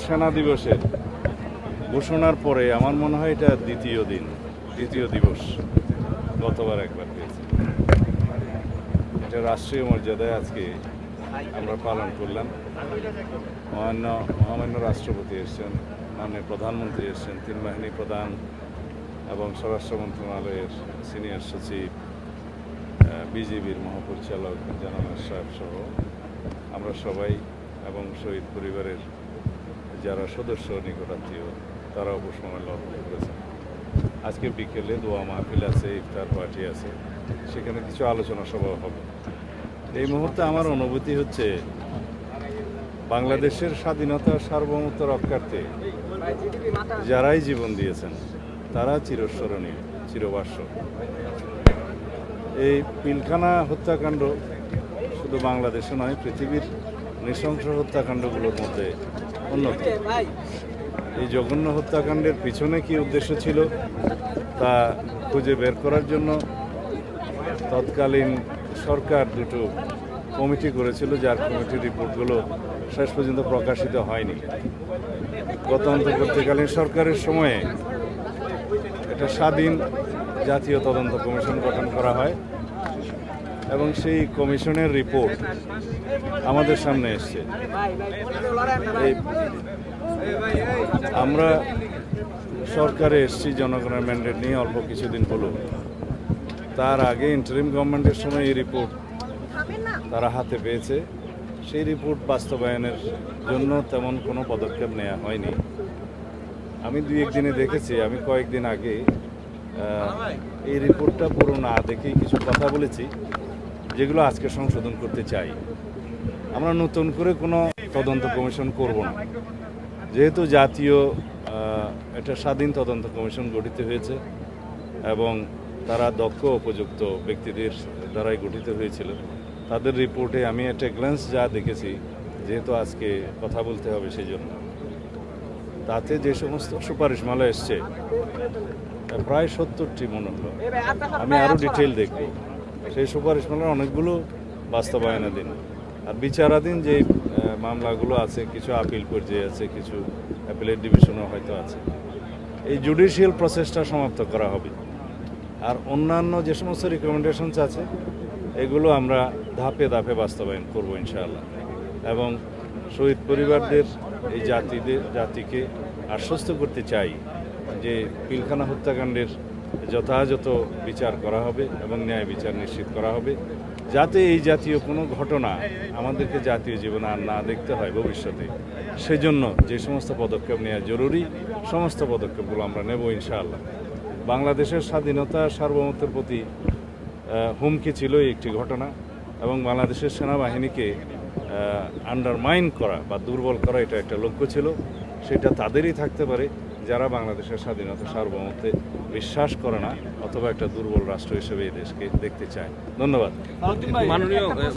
সেনা দিবসের ঘোষণার পরে আমার মনে হয় এটা দ্বিতীয় দিবস। গতবার একবার পেয়েছি। এটা রাষ্ট্রীয় মর্যাদায় আজকে আমরা পালন করলাম। মহামান্য রাষ্ট্রপতি এসেছেন, মাননীয় প্রধানমন্ত্রী এসেছেন, তিন বাহিনী প্রধান এবং স্বরাষ্ট্র মন্ত্রণালয়ের সিনিয়র সচিব, বিজিবির মহাপরিচালক জনাব সাহেব সহ আমরা সবাই এবং শহীদ পরিবারের যারা সদস্য নিকটাত্মীয় তারাও পুষ্পমাল্য অর্পণ করেছেন। আজকে বিকেলে দোয়া মাহফিল আছে, ইফতার পার্টি আছে, সেখানে কিছু আলোচনা সভা হবে। এই মুহূর্তে আমার অনুভূতি হচ্ছে বাংলাদেশের স্বাধীনতা সার্বভৌমত্ব রক্ষার্থে যারাই জীবন দিয়েছেন তারা চিরস্মরণীয়, চিরভাস্বর। এই পিলখানা হত্যাকাণ্ড শুধু বাংলাদেশে নয়, পৃথিবীর নৃশংস হত্যাকাণ্ডগুলোর মধ্যে অন্যতম। এই জঘন্য হত্যাকাণ্ডের পিছনে কি উদ্দেশ্য ছিল তা খুঁজে বের করার জন্য তৎকালীন সরকার দুটো কমিটি করেছিল, যার কমিটির রিপোর্টগুলো শেষ পর্যন্ত প্রকাশিত হয়নি। গত অন্তর্বর্তীকালীন সরকারের সময়ে একটা স্বাধীন জাতীয় তদন্ত কমিশন গঠন করা হয় এবং সেই কমিশনের রিপোর্ট আমাদের সামনে এসছে। আমরা সরকারে এসেছি জনগণের ম্যান্ডেট নিয়ে অল্প কিছুদিন হলো। তার আগে ইন্টারিম গভর্নমেন্টের সময় এই রিপোর্ট তারা হাতে পেয়েছে। সেই রিপোর্ট বাস্তবায়নের জন্য তেমন কোনো পদক্ষেপ নেওয়া হয়নি। আমি দুই একদিনে দেখেছি, আমি কয়েকদিন আগে এই রিপোর্টটা পুরো না দেখেই কিছু কথা বলেছি যেগুলো আজকে সংশোধন করতে চাই। আমরা নতুন করে কোনো তদন্ত কমিশন করব না, যেহেতু জাতীয় একটা স্বাধীন তদন্ত কমিশন গঠিত হয়েছে এবং তারা দক্ষ উপযুক্ত ব্যক্তিদের দ্বারাই গঠিত হয়েছিল। তাদের রিপোর্টে আমি একটা গ্ল্যান্স যা দেখেছি, যেহেতু আজকে কথা বলতে হবে সেই জন্য, তাতে যে সমস্ত সুপারিশমালা এসছে প্রায় 70টি মনে হলো। আমি আরও ডিটেল দেখব। সেই সুপারিশমালার অনেকগুলো বাস্তবায়নাধীন, আর বিচারাধীন যে মামলাগুলো আছে, কিছু আপিল পর্যায়ে আছে, কিছু অ্যাপিলেট ডিভিশনও হয়তো আছে। এই জুডিশিয়াল প্রসেসটা সমাপ্ত করা হবে। আর অন্যান্য যে সমস্ত রিকমেন্ডেশনস আছে এগুলো আমরা ধাপে ধাপে বাস্তবায়ন করব ইনশাআল্লাহ। এবং শহীদ পরিবারদের এই জাতিকে আশ্বস্ত করতে চাই যে পিলখানা হত্যাকাণ্ডের যথাযথ বিচার করা হবে এবং ন্যায় বিচার নিশ্চিত করা হবে, যাতে এই জাতীয় কোনো ঘটনা আমাদেরকে জাতীয় জীবনে আর না দেখতে হয় ভবিষ্যতে। সেজন্য যে সমস্ত পদক্ষেপ নেওয়া জরুরি, সমস্ত পদক্ষেপগুলো আমরা নেব ইনশাআল্লাহ। বাংলাদেশের স্বাধীনতা সার্বভৌমত্বের প্রতি হুমকি ছিল একটি ঘটনা, এবং বাংলাদেশের সেনাবাহিনীকে আন্ডারমাইন করা বা দুর্বল করা এটা একটা লক্ষ্য ছিল। সেটা তাদেরই থাকতে পারে যারা বাংলাদেশের স্বাধীনতা সার্বভৌমত্বে বিশ্বাস করে না অথবা একটা দুর্বল রাষ্ট্র হিসেবে এই দেশকে দেখতে চায়। ধন্যবাদ।